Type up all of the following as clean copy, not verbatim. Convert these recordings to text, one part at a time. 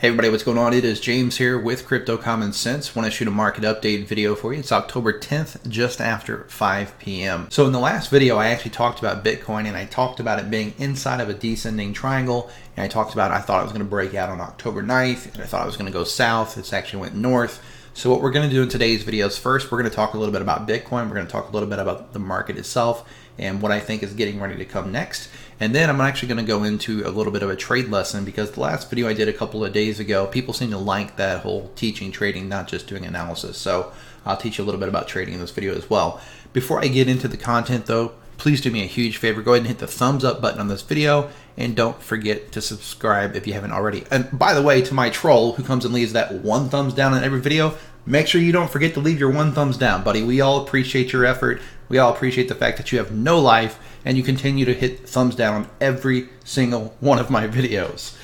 Hey everybody, what's going on? It is James here with Crypto Common Sense. Want to shoot a market update video for you. It's October 10th, just after 5 p.m. So in the last video, I actually talked about Bitcoin and I talked about it being inside of a descending triangle. And I talked about I thought it was going to break out on October 9th and I thought it was going to go south. It's actually went north. So what we're going to do in today's video is first, we're going to talk a little bit about Bitcoin. We're going to talk a little bit about the market itself and what I think is getting ready to come next. And then I'm actually going to go into a little bit of a trade lesson because the last video I did a couple of days ago, people seem to like that whole teaching trading, not just doing analysis. So I'll teach you a little bit about trading in this video as well. Before I get into the content though, please do me a huge favor. Go ahead and hit the thumbs up button on this video and don't forget to subscribe if you haven't already. And by the way, to my troll who comes and leaves that one thumbs down on every video, make sure you don't forget to leave your one thumbs down, buddy. We all appreciate your effort. We all appreciate the fact that you have no life and you continue to hit thumbs down on every single one of my videos.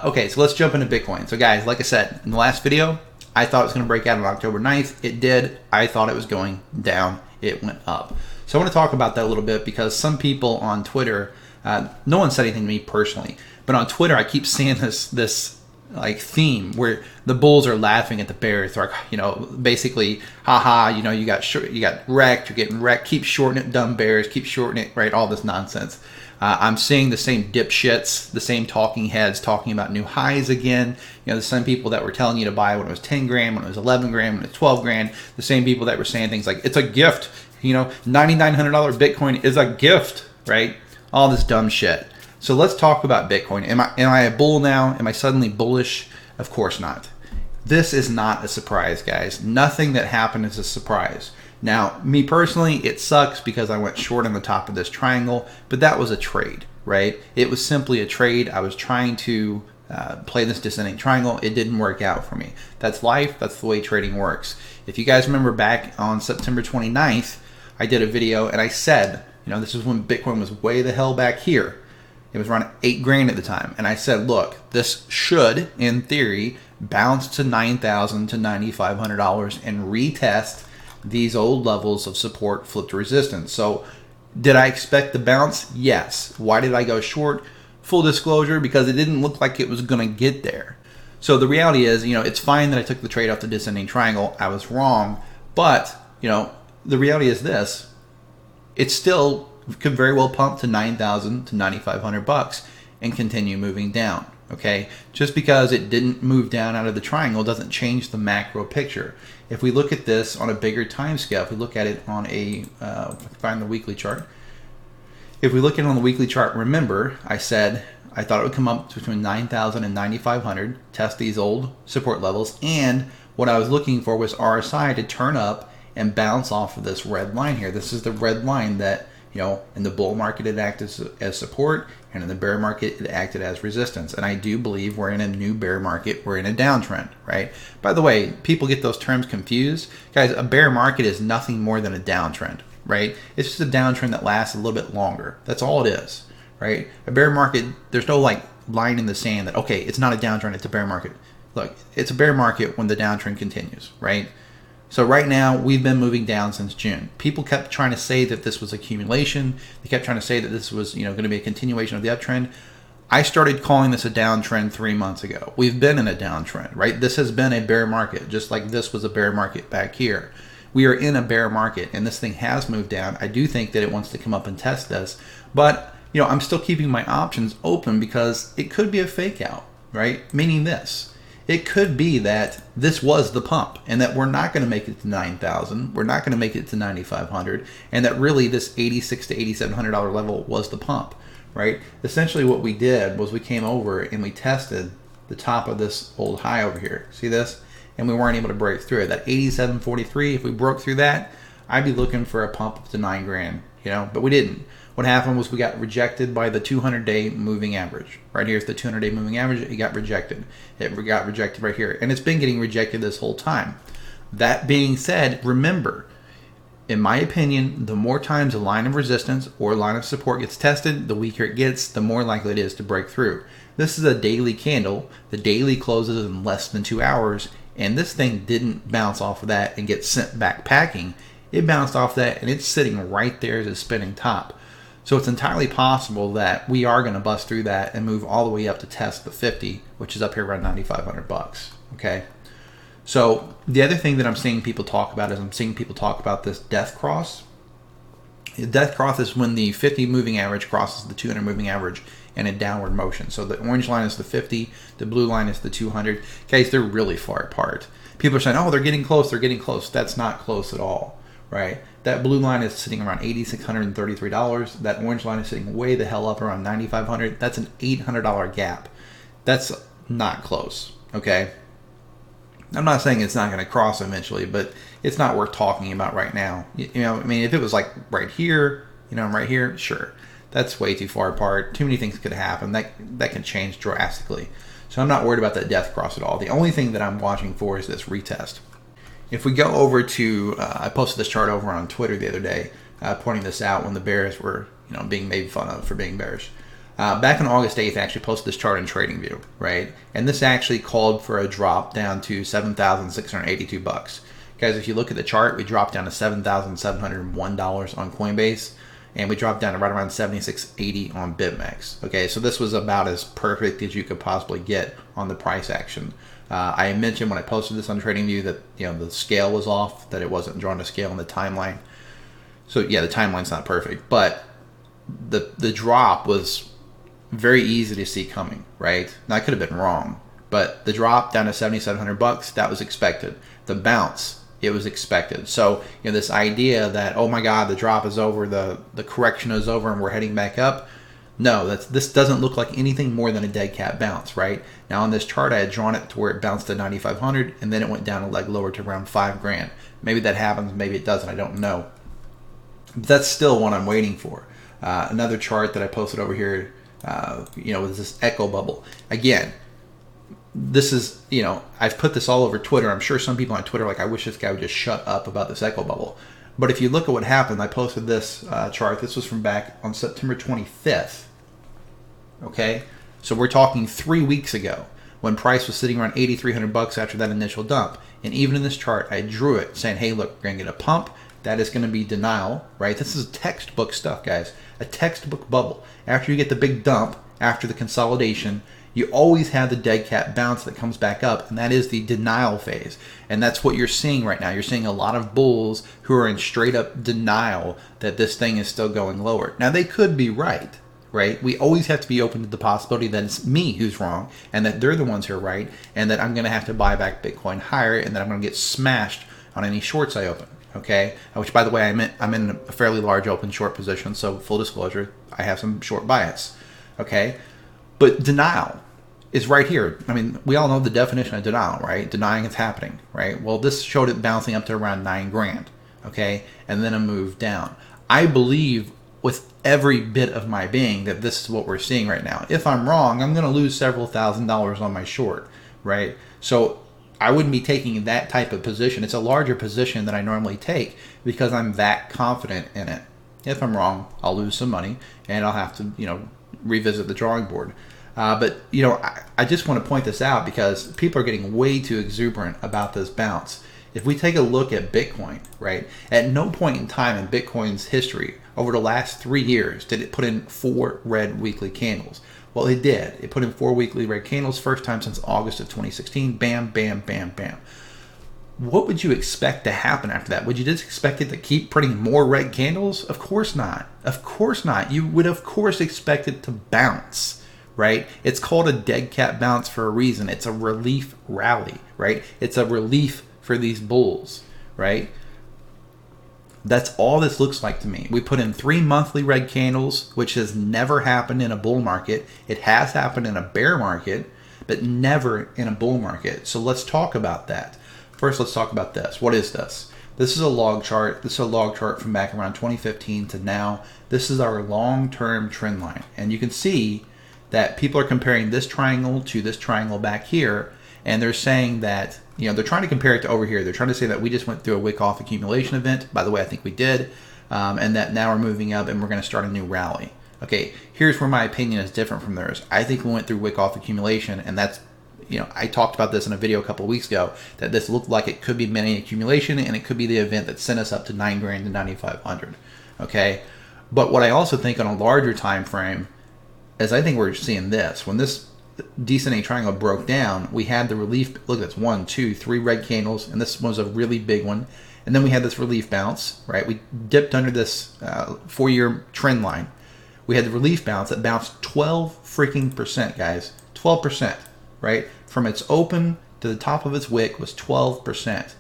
Okay, so let's jump into Bitcoin. So guys, like I said, in the last video, I thought it was going to break out on October 9th. It did. I thought it was going down. It went up. So I want to talk about that a little bit because some people on Twitter, no one said anything to me personally, but on Twitter I keep seeing this like theme where the bulls are laughing at the bears, like, you know, basically, haha, you know, you got wrecked, you're getting wrecked, keep shorting it, dumb bears, keep shorting it, right? All this nonsense. I'm seeing the same dipshits, the same talking heads talking about new highs again. You know, the same people that were telling you to buy when it was 10 grand, when it was 11 grand, when it was 12 grand. The same people that were saying things like, it's a gift, you know, $9,900 Bitcoin is a gift, right? All this dumb shit. So let's talk about Bitcoin. Am I a bull now? Am I suddenly bullish? Of course not. This is not a surprise, guys. Nothing that happened is a surprise. Now, me personally, it sucks because I went short on the top of this triangle, but that was a trade, right? It was simply a trade. I was trying to play this descending triangle. It didn't work out for me. That's life. That's the way trading works. If you guys remember back on September 29th, I did a video and I said, you know, this is when Bitcoin was way the hell back here. It was around 8 grand at the time. And I said, look, this should, in theory, bounce to $9,000 to $9,500 and retest these old levels of support flipped resistance. So did I expect the bounce? Yes. Why did I go short? Full disclosure, because it didn't look like it was going to get there. So the reality is, you know, it's fine that I took the trade off the descending triangle. I was wrong. But, you know, the reality is this. It's still could very well pump to $9,000 to $9,500 and continue moving down. Okay, just because it didn't move down out of the triangle doesn't change the macro picture. If we look at this on a bigger time scale, if we look at it on a find the weekly chart. If we look at it on the weekly chart, remember I said I thought it would come up between 9,000 and 9,500, test these old support levels, and what I was looking for was RSI to turn up and bounce off of this red line here. This is the red line that, you know, in the bull market it acted as support, and in the bear market it acted as resistance. And I do believe we're in a new bear market. We're in a downtrend, right? By the way, people get those terms confused. Guys, a bear market is nothing more than a downtrend, right? It's just a downtrend that lasts a little bit longer. That's all it is, right? A bear market, there's no like line in the sand that, okay, it's not a downtrend, it's a bear market. Look, it's a bear market when the downtrend continues, right? So right now, we've been moving down since June. People kept trying to say that this was accumulation. They kept trying to say that this was, you know, going to be a continuation of the uptrend. I started calling this a downtrend 3 months ago. We've been in a downtrend, right? This has been a bear market, just like this was a bear market back here. We are in a bear market, and this thing has moved down. I do think that it wants to come up and test this, but, you know, I'm still keeping my options open because it could be a fake out, right? Meaning this. It could be that this was the pump and that we're not going to make it to 9,000. We're not going to make it to 9,500, and that really this $8,600 to $8,700 level was the pump, right? Essentially what we did was we came over and we tested the top of this old high over here. See this? And we weren't able to break through it. That 87.43, if we broke through that, I'd be looking for a pump up to 9 grand, you know, but we didn't. What happened was we got rejected by the 200-day moving average. Right here's the 200-day moving average. It got rejected. It got rejected right here. And it's been getting rejected this whole time. That being said, remember, in my opinion, the more times a line of resistance or a line of support gets tested, the weaker it gets, the more likely it is to break through. This is a daily candle. The daily closes in less than 2 hours. And this thing didn't bounce off of that and get sent back packing. It bounced off that and it's sitting right there as a spinning top. So it's entirely possible that we are going to bust through that and move all the way up to test the 50, which is up here around 9,500 bucks. Okay. So the other thing that I'm seeing people talk about is I'm seeing people talk about this death cross. The death cross is when the 50 moving average crosses the 200 moving average in a downward motion. So the orange line is the 50, the blue line is the 200. Guys, they're really far apart. People are saying, oh, they're getting close, they're getting close. That's not close at all, right? That blue line is sitting around $8,633. That orange line is sitting way the hell up around $9,500. That's an $800 gap. That's not close, okay? I'm not saying it's not going to cross eventually, but it's not worth talking about right now. You know, I mean, if it was like right here, you know, right here, sure. That's way too far apart. Too many things could happen. That can change drastically. So I'm not worried about that death cross at all. The only thing that I'm watching for is this retest. If we go over to, I posted this chart over on Twitter the other day, pointing this out when the bears were, you know, being made fun of for being bearish. Back on August 8th, I actually posted this chart in TradingView, right? And this actually called for a drop down to 7,682 bucks. Guys, if you look at the chart, we dropped down to $7,701 on Coinbase, and we dropped down to right around 76.80 on BitMEX. Okay, so this was about as perfect as you could possibly get on the price action. I mentioned when I posted this on TradingView that, you know, the scale was off, that it wasn't drawn to scale in the timeline. So yeah, the timeline's not perfect, but the drop was very easy to see coming, right? Now I could have been wrong, but the drop down to 7,700 bucks, that was expected. The bounce, it was expected. So, you know, this idea that, oh my God, the drop is over, the correction is over, and we're heading back up. No, this doesn't look like anything more than a dead cat bounce, right? Now on this chart, I had drawn it to where it bounced to 9,500, and then it went down a leg lower to around $5,000. Maybe that happens, maybe it doesn't, I don't know. But that's still what I'm waiting for. Another chart that I posted over here, you know, with this echo bubble. Again, this is, you know, I've put this all over Twitter. I'm sure some people on Twitter are like, I wish this guy would just shut up about this echo bubble. But if you look at what happened, I posted this chart. This was from back on September 25th. Okay, so we're talking 3 weeks ago when price was sitting around 8,300 bucks after that initial dump. And even in this chart, I drew it saying, hey, look, we're going to get a pump. That is going to be denial, right? This is textbook stuff, guys. A textbook bubble. After you get the big dump, after the consolidation, you always have the dead cat bounce that comes back up, and that is the denial phase. And that's what you're seeing right now. You're seeing a lot of bulls who are in straight up denial that this thing is still going lower. Now, they could be right? We always have to be open to the possibility that it's me who's wrong, and that they're the ones who are right, and that I'm going to have to buy back Bitcoin higher, and that I'm going to get smashed on any shorts I open. Okay, which by the way, I'm in a fairly large open short position, so full disclosure, I have some short bias. Okay, but denial is right here. I mean, we all know the definition of denial, right? Denying it's happening, right? Well, this showed it bouncing up to around $9,000, okay, and then a move down. I believe with every bit of my being that this is what we're seeing right now. If I'm wrong, I'm going to lose several $1,000s on my short, right? So I wouldn't be taking that type of position. It's a larger position than I normally take because I'm that confident in it. If I'm wrong, I'll lose some money and I'll have to, you know, revisit the drawing board. But, you know, I just want to point this out because people are getting way too exuberant about this bounce. If we take a look at Bitcoin, right, at no point in time in Bitcoin's history over the last 3 years did it put in 4 red weekly candles. Well, it did. It put in 4 weekly red candles, first time since August of 2016. Bam, bam, bam, bam. What would you expect to happen after that? Would you just expect it to keep printing more red candles? Of course not. Of course not. You would, of course, expect it to bounce, right? It's called a dead cat bounce for a reason. It's a relief rally, right? It's a relief for these bulls, right? That's all this looks like to me. We put in 3 monthly red candles, which has never happened in a bull market. It has happened in a bear market, but never in a bull market. So let's talk about that. First, let's talk about this. What is this? This is a log chart. This is a log chart from back around 2015 to now. This is our long-term trend line. And you can see that people are comparing this triangle to this triangle back here. And they're saying that, you know, they're trying to compare it to over here. They're trying to say that we just went through a wick-off accumulation event. By the way, I think we did. And that now we're moving up and we're going to start a new rally. Okay, here's where my opinion is different from theirs. I think we went through wick-off accumulation, and that's, you know, I talked about this in a video a couple of weeks ago, that this looked like it could be mini accumulation, and it could be the event that sent us up to $9,000 to $9,500. Okay, But what I also think on a larger time frame is I think we're seeing this. When this descending triangle broke down, we had the relief. Look, that's 1, 2, 3 red candles, and this was a really big one. And then we had this relief bounce, right? We dipped under this 4-year trend line. We had the relief bounce that bounced 12 freaking percent, guys. 12%, right? From its open to the top of its wick was 12%.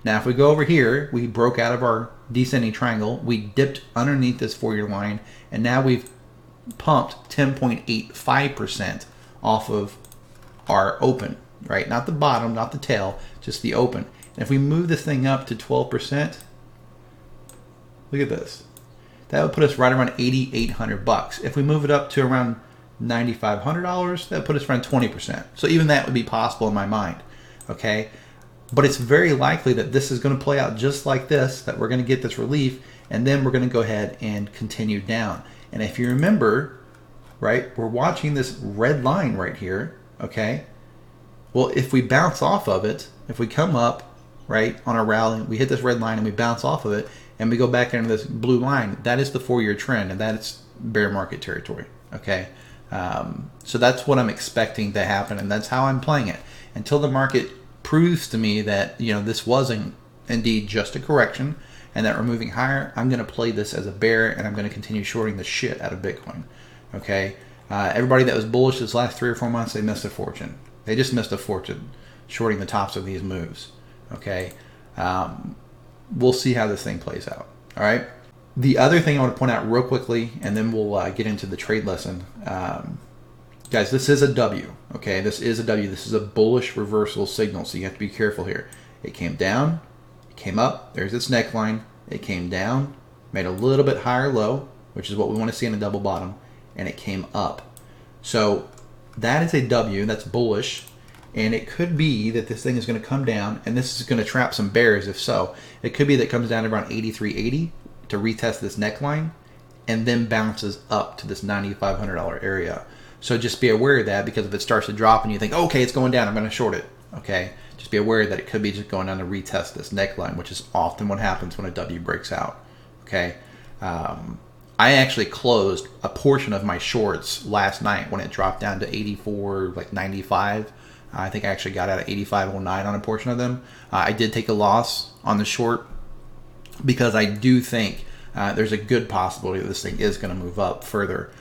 Now, if we go over here, we broke out of our descending triangle. We dipped underneath this 4-year line, and now we've pumped 10.85% off of our open, right? Not the bottom, not the tail, just the open. And if we move this thing up to 12%, look at this. That would put us right around $8,800. If we move it up to around $9,500, that would put us around 20%. So even that would be possible in my mind, okay? But it's very likely that this is going to play out just like this, that we're going to get this relief, and then we're going to go ahead and continue down. And if you remember, right, we're watching this red line right here, okay? Well, if we bounce off of it, if we come up, right, on a rally, we hit this red line and we bounce off of it, and we go back into this blue line, that is the 4-year trend, and that's bear market territory, okay? So that's what I'm expecting to happen, and that's how I'm playing it. Until the market proves to me that, you know, this wasn't indeed just a correction and that we're moving higher, I'm going to play this as a bear, and I'm going to continue shorting the shit out of Bitcoin, okay? Everybody that was bullish this last 3 or 4 months, they missed a fortune. They just missed a fortune shorting the tops of these moves, okay? We'll see how this thing plays out, all right? The other thing I want to point out real quickly, and then we'll get into the trade lesson. Guys, this is a W, okay? This is a W. This is a bullish reversal signal, so you have to be careful here. It came down, it came up, there's its neckline, it came down, made a little bit higher low, which is what we want to see in a double bottom, and it came up. So that is a W, that's bullish, and it could be that this thing is going to come down, and this is going to trap some bears if so. It could be that it comes down to around 83.80 to retest this neckline, and then bounces up to this $9,500 area. So just be aware of that, because if it starts to drop and you think, okay, it's going down, I'm going to short it, okay? Just be aware that it could be just going down to retest this neckline, which is often what happens when a W breaks out, okay? I actually closed a portion of my shorts last night when it dropped down to 84, like 95. I think I actually got out at 85.09 on a portion of them. I did take a loss on the short because I do think there's a good possibility that this thing is going to move up further.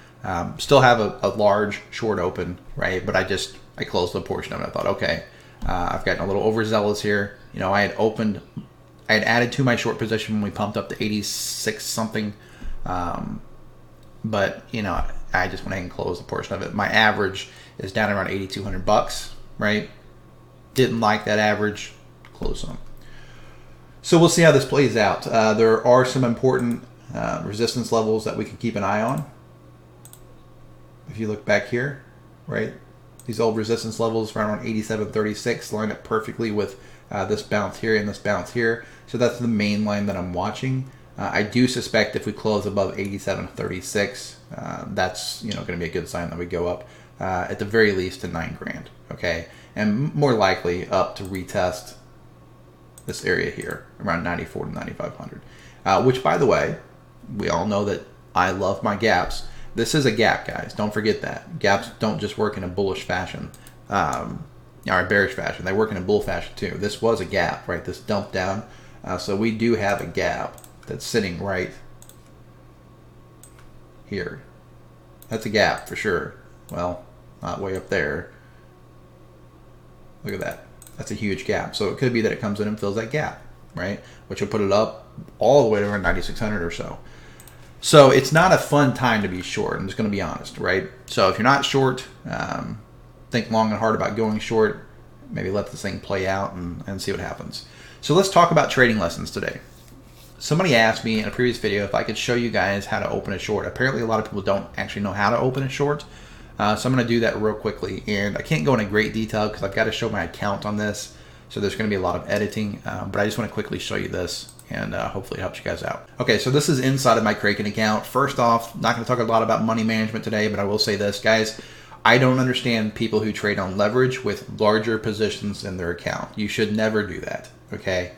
Still have a large short open, right? But I closed a portion of it. I thought, okay, I've gotten a little overzealous here. You know, I had added to my short position when we pumped up to 86 something. But you know, I just went ahead and closed a portion of it. My average is down around $8,200, right? Didn't like that average, close some. So we'll see how this plays out. There are some important resistance levels that we can keep an eye on. If you look back here, right, these old resistance levels around 87.36 line up perfectly with this bounce here and this bounce here. So that's the main line that I'm watching. I do suspect if we close above 87.36, that's going to be a good sign that we go up at the very least to $9,000, okay, and more likely up to retest this area here around 94 to 9,500, which, by the way, we all know that I love my gaps. This is a gap, guys. Don't forget that. Gaps don't just work in a bullish fashion or a bearish fashion. They work in a bull fashion too. This was a gap, right? This dumped down. So we do have a gap that's sitting right here. That's a gap for sure. Well, not way up there. Look at that. That's a huge gap. So it could be that it comes in and fills that gap, right? Which will put it up all the way to around 9,600 or so. So it's not a fun time to be short. I'm just going to be honest, right? So if you're not short, think long and hard about going short. Maybe let this thing play out and see what happens. So let's talk about trading lessons today. Somebody asked me in a previous video if I could show you guys how to open a short. Apparently a lot of people don't actually know how to open a short. So I'm going to do that real quickly. And I can't go into great detail because I've got to show my account on this. So there's going to be a lot of editing. But I just want to quickly show you this. And hopefully it helps you guys out. Okay, so this is inside of my Kraken account. First off, not going to talk a lot about money management today, but I will say this, guys. I don't understand people who trade on leverage with larger positions in their account. You should never do that, okay?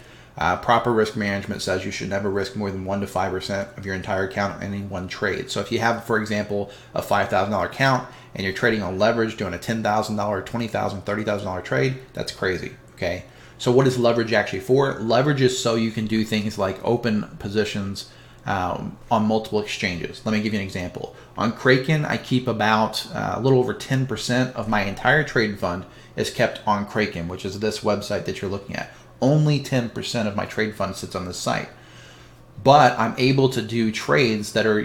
Proper risk management says you should never risk more than 1 to 5% of your entire account in any one trade. So if you have, for example, a $5,000 account and you're trading on leverage, doing a $10,000, $20,000, $30,000 trade, that's crazy, okay? So what is leverage actually for? Leverage is so you can do things like open positions on multiple exchanges. Let me give you an example. On Kraken, I keep about a little over 10% of my entire trade fund is kept on Kraken, which is this website that you're looking at. Only 10% of my trade fund sits on this site. But I'm able to do trades that are,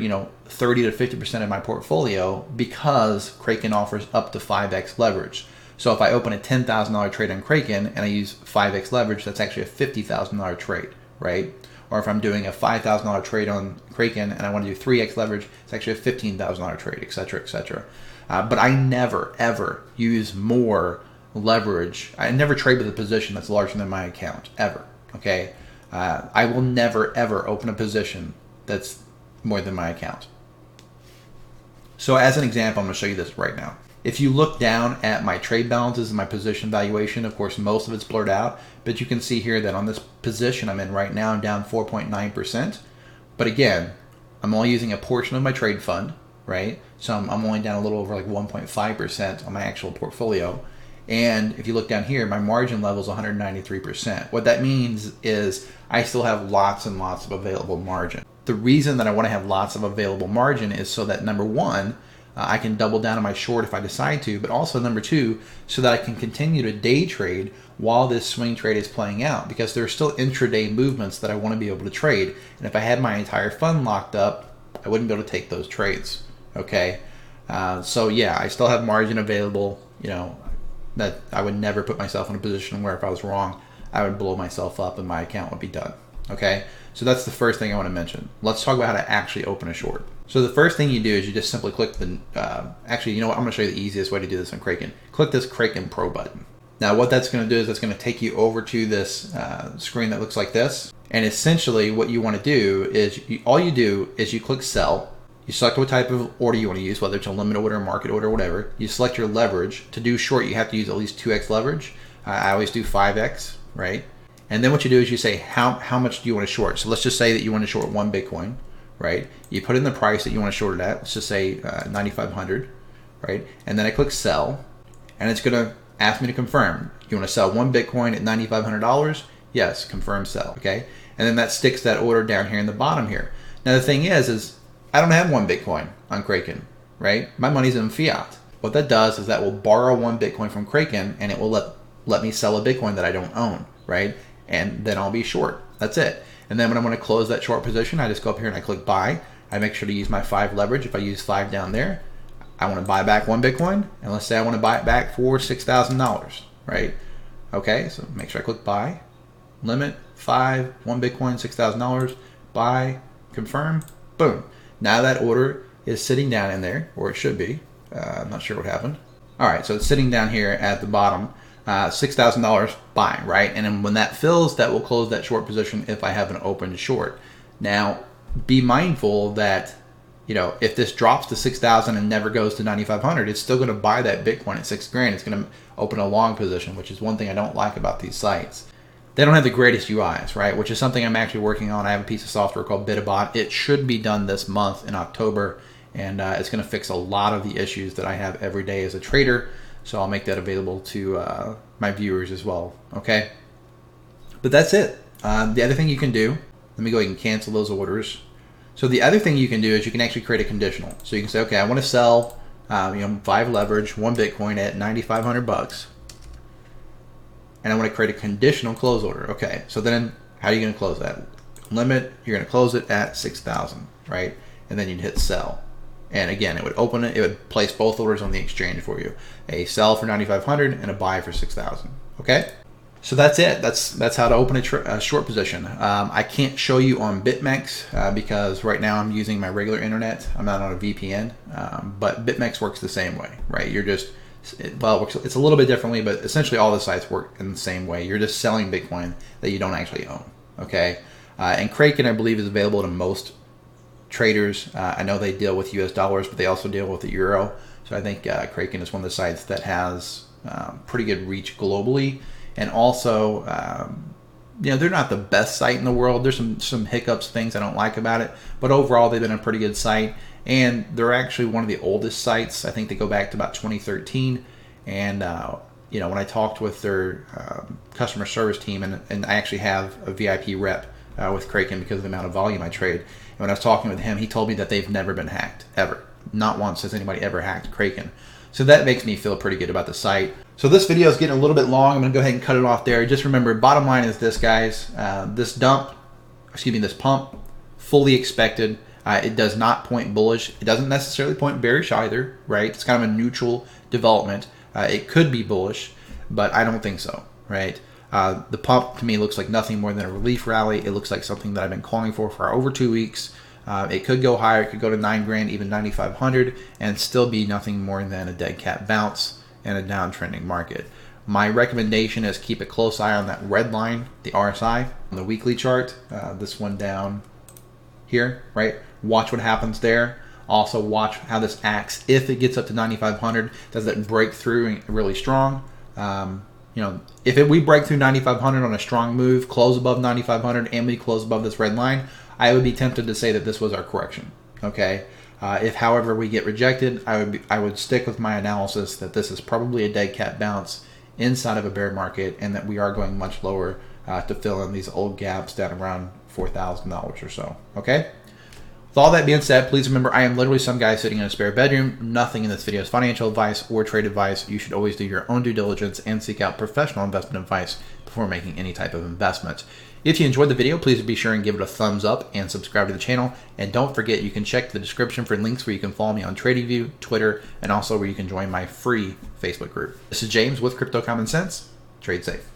30 to 50% of my portfolio because Kraken offers up to 5x leverage. So if I open a $10,000 trade on Kraken and I use 5x leverage, that's actually a $50,000 trade, right? Or if I'm doing a $5,000 trade on Kraken and I want to do 3x leverage, it's actually a $15,000 trade, et cetera, et cetera. But I never, ever use more leverage. I never trade with a position that's larger than my account, ever, okay? I will never, ever open a position that's more than my account. So as an example, I'm going to show you this right now. If you look down at my trade balances and my position valuation, of course, most of it's blurred out, but you can see here that on this position I'm in right now, I'm down 4.9%. But again, I'm only using a portion of my trade fund, right? So I'm only down a little over like 1.5% on my actual portfolio. And if you look down here, my margin level is 193%. What that means is I still have lots and lots of available margin. The reason that I want to have lots of available margin is so that, number one, I can double down on my short if I decide to, but also number two, so that I can continue to day trade while this swing trade is playing out, because there are still intraday movements that I want to be able to trade. And if I had my entire fund locked up, I wouldn't be able to take those trades, okay? So yeah, I still have margin available, that I would never put myself in a position where if I was wrong, I would blow myself up and my account would be done, okay? So that's the first thing I want to mention. Let's talk about how to actually open a short. So the first thing you do is you just simply click the, actually, you know what? I'm going to show you the easiest way to do this on Kraken. Click this Kraken Pro button. Now what that's going to do is that's going to take you over to this screen that looks like this. And essentially what you want to do is, all you do is you click sell. You select what type of order you want to use, whether it's a limit order, market order, whatever. You select your leverage. To do short, you have to use at least 2x leverage. I always do 5x, right? And then what you do is you say, how much do you want to short? So let's just say that you want to short 1 Bitcoin, right? You put in the price that you want to short it at. Let's just say 9,500, right? And then I click sell, and it's going to ask me to confirm. You want to sell 1 Bitcoin at $9,500? Yes, confirm sell, okay? And then that sticks that order down here in the bottom here. Now the thing is I don't have 1 Bitcoin on Kraken, right? My money's in fiat. What that does is that will borrow 1 Bitcoin from Kraken, and it will let me sell a Bitcoin that I don't own, right? And then I'll be short. That's it. And then when I want to close that short position, I just go up here and I click buy. I make sure to use my 5 leverage. If I use 5 down there, I want to buy back 1 Bitcoin, and let's say I want to buy it back for $6,000, right? Okay, so make sure I click buy, limit 5, 1 Bitcoin, $6,000, buy, confirm, boom. Now that order is sitting down in there, or it should be. I'm not sure what happened. All right, so it's sitting down here at the bottom, $6,000 buy, right? And then when that fills, that will close that short position if I have an open short. Now, be mindful that, if this drops to 6,000 and never goes to 9,500, it's still going to buy that Bitcoin at $6,000. It's going to open a long position, which is one thing I don't like about these sites. They don't have the greatest UIs, right? Which is something I'm actually working on. I have a piece of software called Bitabot. It should be done this month in October, and it's going to fix a lot of the issues that I have every day as a trader. So I'll make that available to my viewers as well, okay? But that's it. The other thing you can do, let me go ahead and cancel those orders. So the other thing you can do is you can actually create a conditional. So you can say, okay, I want to sell 5 leverage, 1 Bitcoin at $9,500. And I want to create a conditional close order. Okay, so then how are you going to close that? Limit, you're going to close it at 6,000, right? And then you'd hit sell. And again, it would open it, it would place both orders on the exchange for you. A sell for 9,500 and a buy for 6,000, okay? So that's it. That's how to open a short position. I can't show you on BitMEX because right now I'm using my regular internet. I'm not on a VPN, but BitMEX works the same way, right? It's a little bit differently, but essentially all the sites work in the same way. You're just selling Bitcoin that you don't actually own, okay? And Kraken, I believe, is available to most traders. I know they deal with US dollars, but they also deal with the euro. So I think Kraken is one of the sites that has pretty good reach globally. And also, they're not the best site in the world. There's some hiccups, things I don't like about it, but overall they've been a pretty good site, and they're actually one of the oldest sites. I think they go back to about 2013, and when I talked with their customer service team, and I actually have a VIP rep with Kraken because of the amount of volume I trade. And when I was talking with him, he told me that they've never been hacked, ever. Not once has anybody ever hacked Kraken. So that makes me feel pretty good about the site. So this video is getting a little bit long. I'm going to go ahead and cut it off there. Just remember, bottom line is this, guys. This pump, fully expected. It does not point bullish. It doesn't necessarily point bearish either, right? It's kind of a neutral development. It could be bullish, but I don't think so, right? The pump to me looks like nothing more than a relief rally. It looks like something that I've been calling for over 2 weeks. It could go higher. It could go to 9 grand, even 9,500, and still be nothing more than a dead cat bounce and a downtrending market. My recommendation is keep a close eye on that red line, the RSI, on the weekly chart. This one down here, right? Watch what happens there. Also watch how this acts. If it gets up to 9,500, does it break through really strong? If we break through 9,500 on a strong move, close above 9,500, and we close above this red line, I would be tempted to say that this was our correction. Okay. If, however, we get rejected, I would stick with my analysis that this is probably a dead cat bounce inside of a bear market, and that we are going much lower to fill in these old gaps down around $4,000 or so. Okay. With all that being said, please remember, I am literally some guy sitting in a spare bedroom. Nothing in this video is financial advice or trade advice. You should always do your own due diligence and seek out professional investment advice before making any type of investment. If you enjoyed the video, please be sure and give it a thumbs up and subscribe to the channel. And don't forget, you can check the description for links where you can follow me on TradingView, Twitter, and also where you can join my free Facebook group. This is James with Crypto Common Sense. Trade safe.